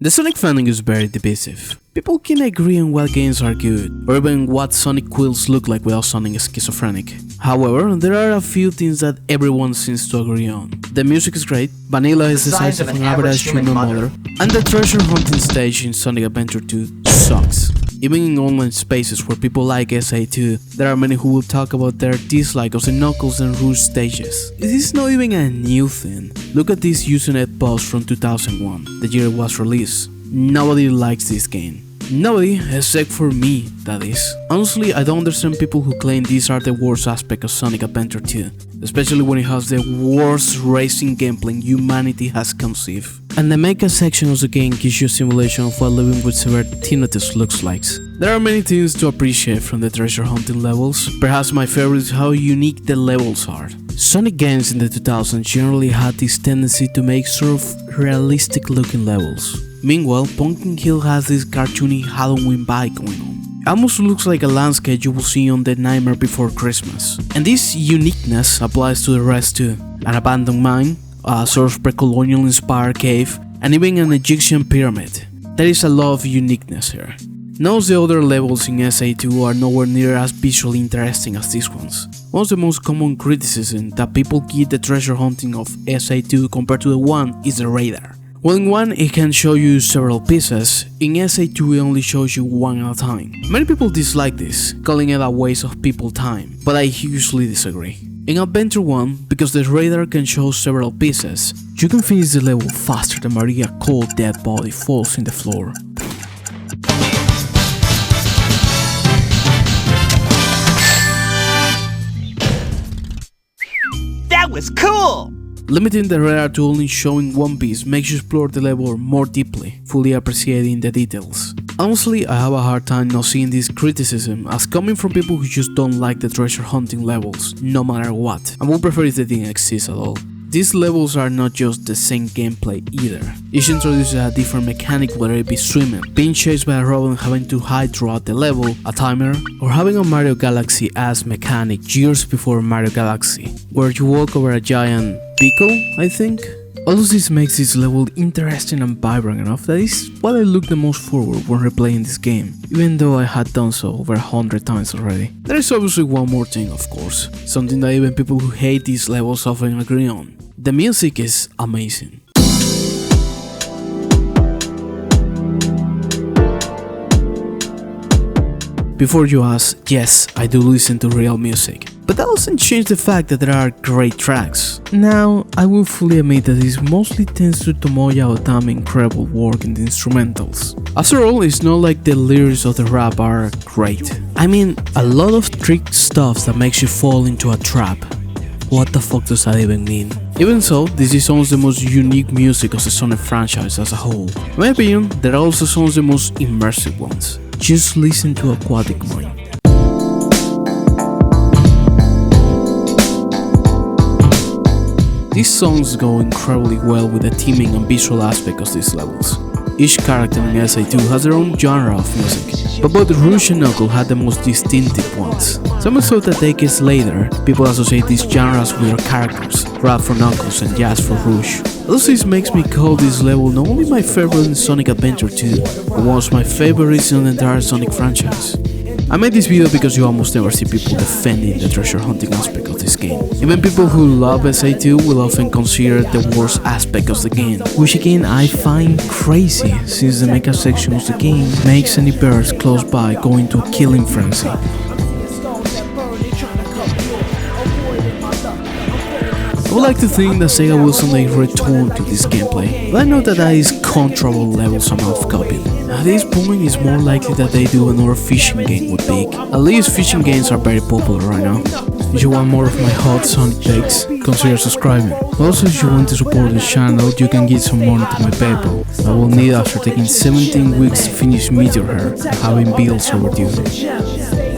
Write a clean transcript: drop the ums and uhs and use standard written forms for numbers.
The Sonic fandom is very divisive. People can agree on what games are good, or even what Sonic quills look like without sounding schizophrenic. However, there are a few things that everyone seems to agree on. The music is great, Vanilla is the size of an average human mother, and the treasure hunting stage in Sonic Adventure 2 sucks. Even in online spaces where people like SA2, there are many who will talk about their dislike of the Knuckles and Rouge stages. This is not even a new thing. Look at this Usenet post from 2001, the year it was released. Nobody likes this game. Nobody, except for me, that is. Honestly, I don't understand people who claim these are the worst aspect of Sonic Adventure 2, especially when it has the worst racing gameplay humanity has conceived. And the mecha section of the game gives you a simulation of what living with severe tinnitus looks like. There are many things to appreciate from the treasure hunting levels. Perhaps my favorite is how unique the levels are. Sonic games in the 2000s generally had this tendency to make sort of realistic looking levels. Meanwhile, Pumpkin Hill has this cartoony Halloween vibe going on. It almost looks like a landscape you will see on The Nightmare Before Christmas. And this uniqueness applies to the rest too. An abandoned mine, a sort of pre-colonial inspired cave, and even an Egyptian pyramid. There is a lot of uniqueness here. None of the other levels in SA2 are nowhere near as visually interesting as these ones. One of the most common criticisms that people give the treasure hunting of SA2 compared to the one is the radar. Well, in one it can show you several pieces, in SA2 it only shows you one at a time. Many people dislike this, calling it a waste of people's time, but I hugely disagree. In Adventure 1, because the radar can show several pieces, you can finish the level faster than Maria's cold dead body falls in the floor. That was cool! Limiting the radar to only showing one piece makes you explore the level more deeply, fully appreciating the details. Honestly, I have a hard time not seeing this criticism as coming from people who just don't like the treasure hunting levels, no matter what, and would prefer if they didn't exist at all. These levels are not just the same gameplay either. Each introduces a different mechanic, whether it be swimming, being chased by a robot and having to hide throughout the level, a timer, or having a Mario Galaxy-esque mechanic years before Mario Galaxy, where you walk over a giant pickle, I think? All of this makes this level interesting and vibrant enough that is what I look the most forward when replaying this game, even though I had done so over 100 times already. There is obviously one more thing, of course, something that even people who hate these levels often agree on. The music is amazing. Before you ask, yes, I do listen to real music, but that doesn't change the fact that there are great tracks. Now, I will fully admit that this mostly tends to Tomoya Otami's incredible work in the instrumentals. After all, it's not like the lyrics of the rap are great. I mean, a lot of trick stuff that makes you fall into a trap. What the fuck does that even mean? Even so, this is some of the most unique music of the Sonic franchise as a whole. In my opinion, there are also some of the most immersive ones. Just listen to Aquatic Mind. These songs go incredibly well with the theming and visual aspect of these levels. Each character in SA2 has their own genre of music, but both Rouge and Knuckles had the most distinctive ones. Some so that decades later, people associate these genres with their characters, rap for Knuckles and jazz for Rouge. All this makes me call this level not only my favorite in Sonic Adventure 2, but one of my favorites in the entire Sonic franchise. I made this video because you almost never see people defending the treasure hunting aspect of this game. Even people who love SA2 will often consider the worst aspect of the game, which again I find crazy since the mecha section of the game makes any birds close by go into a killing frenzy. I would like to think that Sega will someday return to this gameplay, but I know that is controllable levels amount of copying. At this point, it's more likely that they do another fishing game with Big. At least fishing games are very popular right now. If you want more of my hot Sonic takes, consider subscribing. Also, if you want to support the channel, you can give some money to my PayPal. I will need after taking 17 weeks to finish Meteor Hair and having bills overdue.